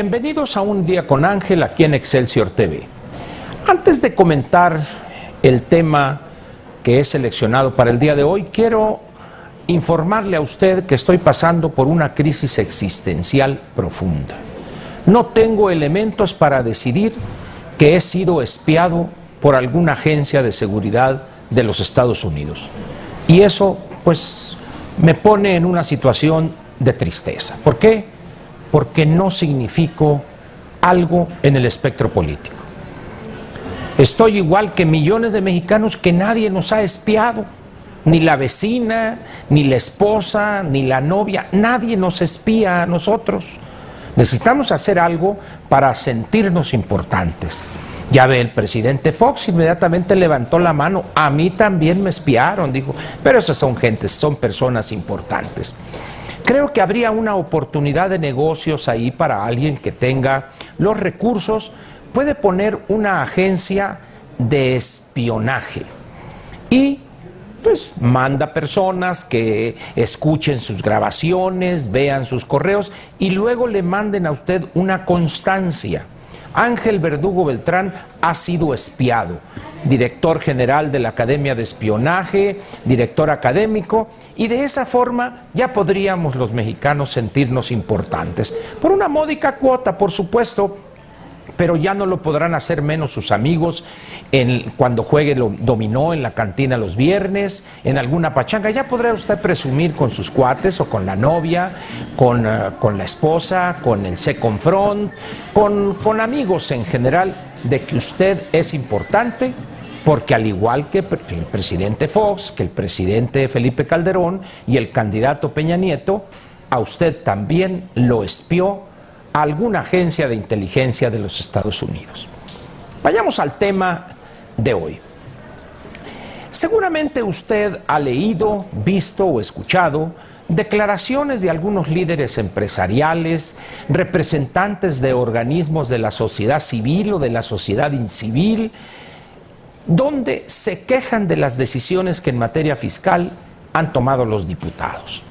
Bienvenidos a Un Día con Ángel aquí en Excelsior TV. Antes de comentar el tema que he seleccionado para el día de hoy, quiero informarle a usted que estoy pasando por una crisis existencial profunda. No tengo elementos para decidir que he sido espiado por alguna agencia de seguridad de los Estados Unidos. Y eso, pues, me pone en una situación de tristeza. ¿Por qué? Porque no significo algo en el espectro político. Estoy igual que millones de mexicanos que nadie nos ha espiado, ni la vecina, ni la esposa, ni la novia, nadie nos espía a nosotros. Necesitamos hacer algo para sentirnos importantes. Ya ve, el presidente Fox inmediatamente levantó la mano, a mí también me espiaron, dijo, pero esas son gentes, son personas importantes. Creo que habría una oportunidad de negocios ahí para alguien que tenga los recursos. Puede poner una agencia de espionaje y pues manda personas que escuchen sus grabaciones, vean sus correos y luego le manden a usted una constancia. Ángel Verdugo Beltrán ha sido espiado, director general de la Academia de Espionaje, director académico, y de esa forma ya podríamos los mexicanos sentirnos importantes. Por una módica cuota, por supuesto, pero ya no lo podrán hacer menos sus amigos cuando juegue dominó en la cantina los viernes, en alguna pachanga. Ya podrá usted presumir con sus cuates o con la novia, con la esposa, con el second front, con amigos en general, de que usted es importante, porque al igual que el presidente Fox, que el presidente Felipe Calderón y el candidato Peña Nieto, a usted también lo espió alguna agencia de inteligencia de los Estados Unidos. Vayamos al tema de hoy. Seguramente usted ha leído, visto o escuchado declaraciones de algunos líderes empresariales, representantes de organismos de la sociedad civil o de la sociedad incivil, donde se quejan de las decisiones que en materia fiscal han tomado los diputados.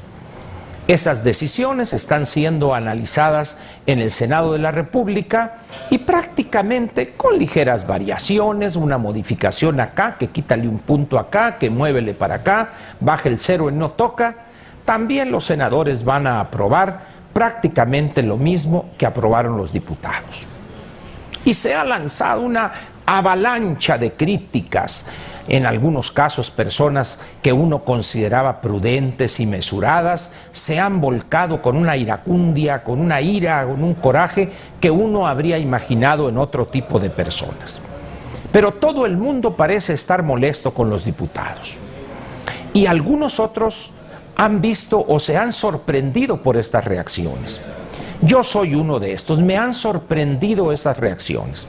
Esas decisiones están siendo analizadas en el Senado de la República y prácticamente con ligeras variaciones, una modificación acá, que quítale un punto acá, que muévele para acá, baje el cero en no toca. También los senadores van a aprobar prácticamente lo mismo que aprobaron los diputados. Y se ha lanzado una avalancha de críticas, en algunos casos personas que uno consideraba prudentes y mesuradas, se han volcado con una iracundia, con una ira, con un coraje que uno habría imaginado en otro tipo de personas. Pero todo el mundo parece estar molesto con los diputados. Y algunos otros han visto o se han sorprendido por estas reacciones. Yo soy uno de estos, me han sorprendido esas reacciones.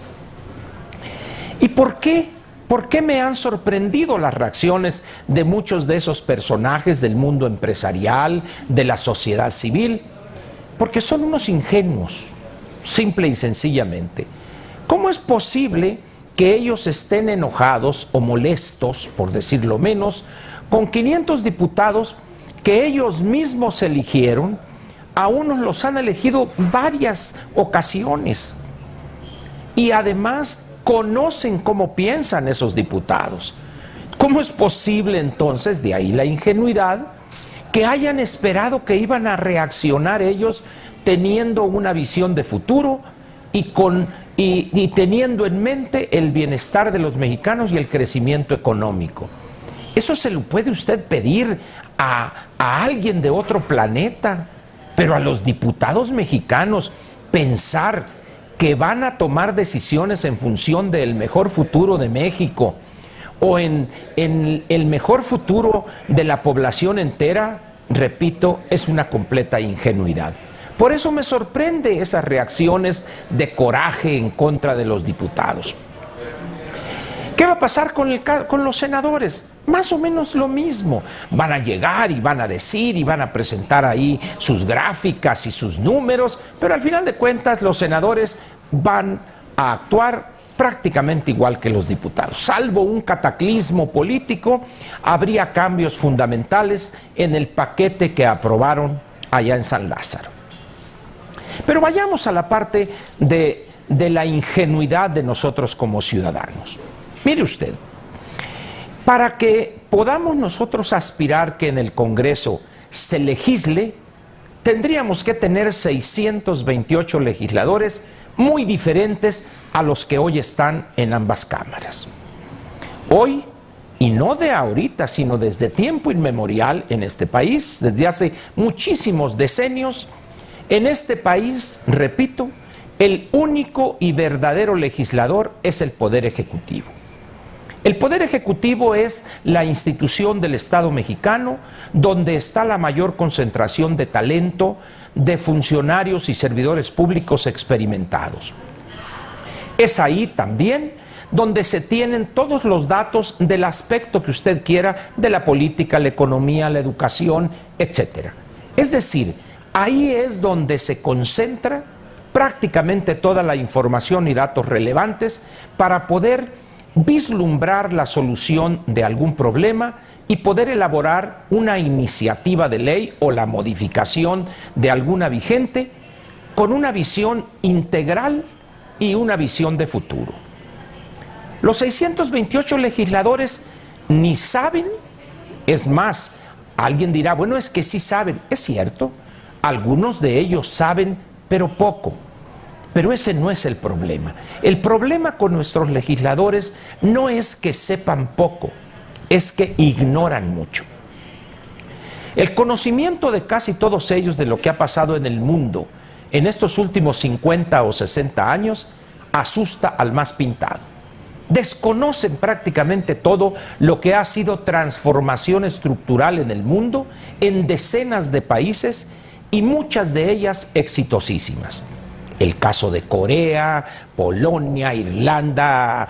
¿Y por qué? ¿Por qué me han sorprendido las reacciones de muchos de esos personajes del mundo empresarial, de la sociedad civil? Porque son unos ingenuos, simple y sencillamente. ¿Cómo es posible que ellos estén enojados o molestos, por decirlo menos, con 500 diputados que ellos mismos eligieron? A unos los han elegido varias ocasiones y además conocen cómo piensan esos diputados. ¿Cómo es posible entonces, de ahí la ingenuidad, que hayan esperado que iban a reaccionar ellos teniendo una visión de futuro y teniendo en mente el bienestar de los mexicanos y el crecimiento económico? Eso se lo puede usted pedir a alguien de otro planeta, pero a los diputados mexicanos pensar que van a tomar decisiones en función del mejor futuro de México o en el mejor futuro de la población entera, repito, es una completa ingenuidad. Por eso me sorprende esas reacciones de coraje en contra de los diputados. ¿Qué va a pasar con los senadores? Más o menos lo mismo. Van a llegar y van a decir y van a presentar ahí sus gráficas y sus números, pero al final de cuentas los senadores van a actuar prácticamente igual que los diputados. Salvo un cataclismo político, habría cambios fundamentales en el paquete que aprobaron allá en San Lázaro. Pero vayamos a la parte de la ingenuidad de nosotros como ciudadanos. Mire usted, para que podamos nosotros aspirar que en el Congreso se legisle, tendríamos que tener 628 legisladores muy diferentes a los que hoy están en ambas cámaras. Hoy, y no de ahorita, sino desde tiempo inmemorial en este país, desde hace muchísimos decenios, en este país, repito, el único y verdadero legislador es el Poder Ejecutivo. El Poder Ejecutivo es la institución del Estado mexicano donde está la mayor concentración de talento de funcionarios y servidores públicos experimentados. Es ahí también donde se tienen todos los datos del aspecto que usted quiera de la política, la economía, la educación, etc. Es decir, ahí es donde se concentra prácticamente toda la información y datos relevantes para poder vislumbrar la solución de algún problema y poder elaborar una iniciativa de ley o la modificación de alguna vigente con una visión integral y una visión de futuro. Los 628 legisladores ni saben, es más, alguien dirá, bueno, es que sí saben, es cierto, algunos de ellos saben, pero poco. Pero ese no es el problema. El problema con nuestros legisladores no es que sepan poco, es que ignoran mucho. El conocimiento de casi todos ellos de lo que ha pasado en el mundo en estos últimos 50 o 60 años asusta al más pintado. Desconocen prácticamente todo lo que ha sido transformación estructural en el mundo, en decenas de países y muchas de ellas exitosísimas. El caso de Corea, Polonia, Irlanda,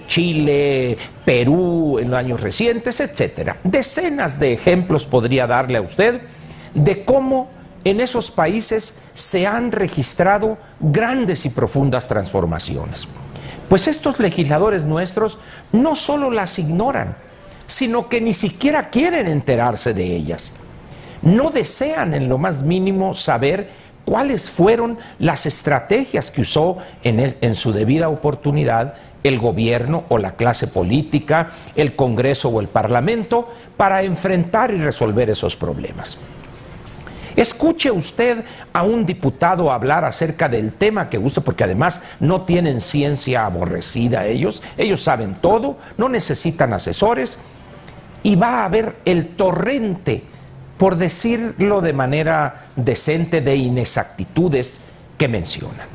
Chile, Perú en los años recientes, etc. Decenas de ejemplos podría darle a usted de cómo en esos países se han registrado grandes y profundas transformaciones. Pues estos legisladores nuestros no solo las ignoran, sino que ni siquiera quieren enterarse de ellas. No desean en lo más mínimo saber cuáles fueron las estrategias que usó en su debida oportunidad el gobierno o la clase política, el Congreso o el Parlamento para enfrentar y resolver esos problemas. Escuche usted a un diputado hablar acerca del tema que gusta, porque además no tienen ciencia aborrecida ellos saben todo, no necesitan asesores, y va a haber el torrente, por decirlo de manera decente, de inexactitudes que mencionan.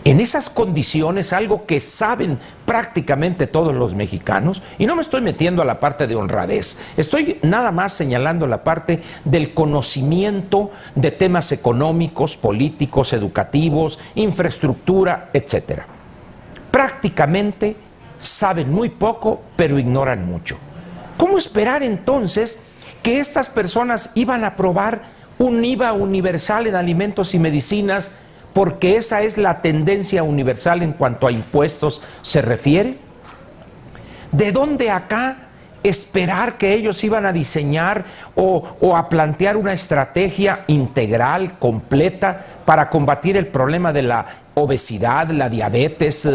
En esas condiciones, algo que saben prácticamente todos los mexicanos, y no me estoy metiendo a la parte de honradez, estoy nada más señalando la parte del conocimiento de temas económicos, políticos, educativos, infraestructura, etc. Prácticamente saben muy poco, pero ignoran mucho. ¿Cómo esperar entonces que estas personas iban a aprobar un IVA universal en alimentos y medicinas porque esa es la tendencia universal en cuanto a impuestos se refiere? ¿De dónde acá esperar que ellos iban a diseñar o a plantear una estrategia integral, completa, para combatir el problema de la obesidad, la diabetes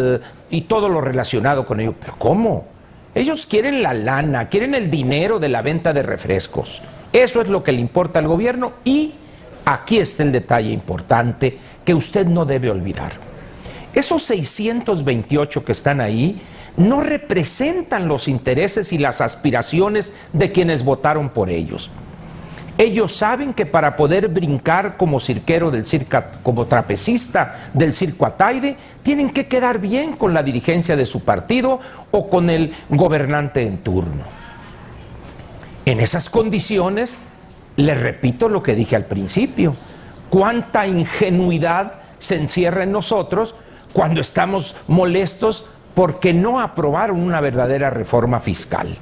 y todo lo relacionado con ello? ¿Pero cómo? Ellos quieren la lana, quieren el dinero de la venta de refrescos. Eso es lo que le importa al gobierno, y aquí está el detalle importante que usted no debe olvidar. Esos 628 que están ahí no representan los intereses y las aspiraciones de quienes votaron por ellos. Ellos saben que para poder brincar como cirquero del circo, como trapecista del circo Ataide, tienen que quedar bien con la dirigencia de su partido o con el gobernante en turno. En esas condiciones, les repito lo que dije al principio, cuánta ingenuidad se encierra en nosotros cuando estamos molestos porque no aprobaron una verdadera reforma fiscal.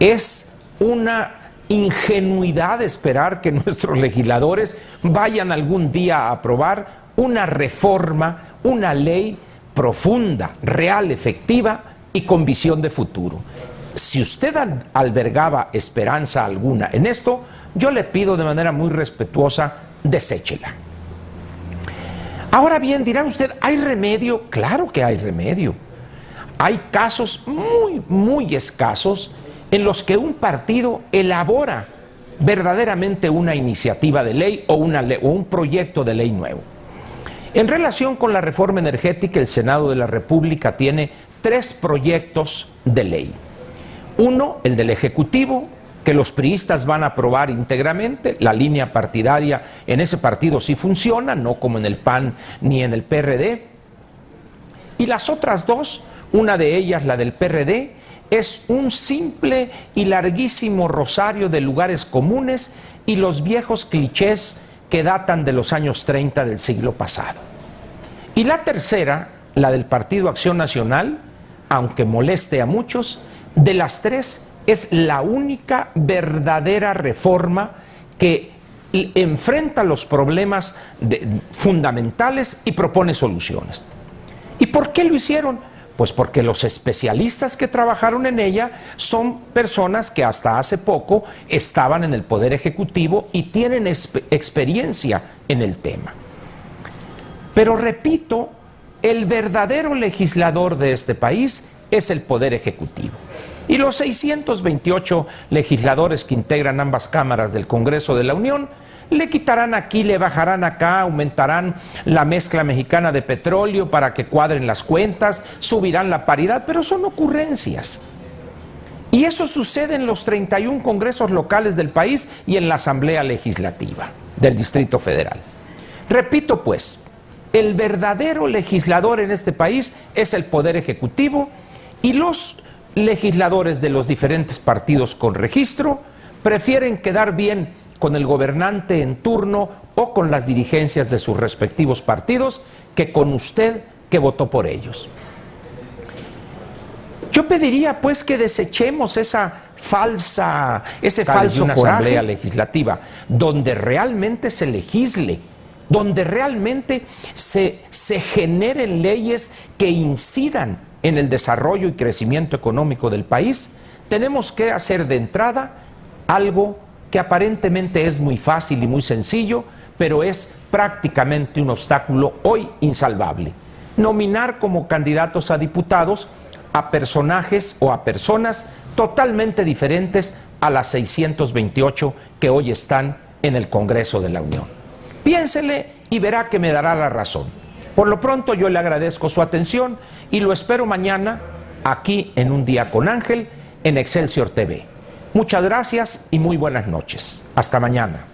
Es una ingenuidad esperar que nuestros legisladores vayan algún día a aprobar una reforma, una ley profunda, real, efectiva y con visión de futuro. Si usted albergaba esperanza alguna en esto, yo le pido de manera muy respetuosa, deséchela. Ahora bien, dirá usted, ¿hay remedio? Claro que hay remedio. Hay casos muy escasos en los que un partido elabora verdaderamente una iniciativa de ley o un proyecto de ley nuevo. En relación con la reforma energética, el Senado de la República tiene 3 proyectos de ley. Uno, el del Ejecutivo, que los priistas van a aprobar íntegramente. La línea partidaria en ese partido sí funciona, no como en el PAN ni en el PRD. Y las otras 2, una de ellas, la del PRD, es un simple y larguísimo rosario de lugares comunes y los viejos clichés que datan de los años 30 del siglo pasado. Y la tercera, la del Partido Acción Nacional, aunque moleste a muchos, de las 3 es la única verdadera reforma que enfrenta los problemas fundamentales y propone soluciones. ¿Y por qué lo hicieron? Pues porque los especialistas que trabajaron en ella son personas que hasta hace poco estaban en el Poder Ejecutivo y tienen experiencia en el tema. Pero repito, el verdadero legislador de este país es el Poder Ejecutivo. Y los 628 legisladores que integran ambas cámaras del Congreso de la Unión le quitarán aquí, le bajarán acá, aumentarán la mezcla mexicana de petróleo para que cuadren las cuentas, subirán la paridad, pero son ocurrencias. Y eso sucede en los 31 congresos locales del país y en la Asamblea Legislativa del Distrito Federal. Repito pues, el verdadero legislador en este país es el Poder Ejecutivo y los legisladores de los diferentes partidos con registro prefieren quedar bien con el gobernante en turno o con las dirigencias de sus respectivos partidos que con usted que votó por ellos. Yo pediría pues que desechemos ese falso una asamblea legislativa donde realmente se legisle, donde realmente se generen leyes que incidan en el desarrollo y crecimiento económico del país. Tenemos que hacer de entrada algo que aparentemente es muy fácil y muy sencillo, pero es prácticamente un obstáculo hoy insalvable. Nominar como candidatos a diputados a personajes o a personas totalmente diferentes a las 628 que hoy están en el Congreso de la Unión. Piénsele y verá que me dará la razón. Por lo pronto yo le agradezco su atención y lo espero mañana aquí en Un Día con Ángel en Excelsior TV. Muchas gracias y muy buenas noches. Hasta mañana.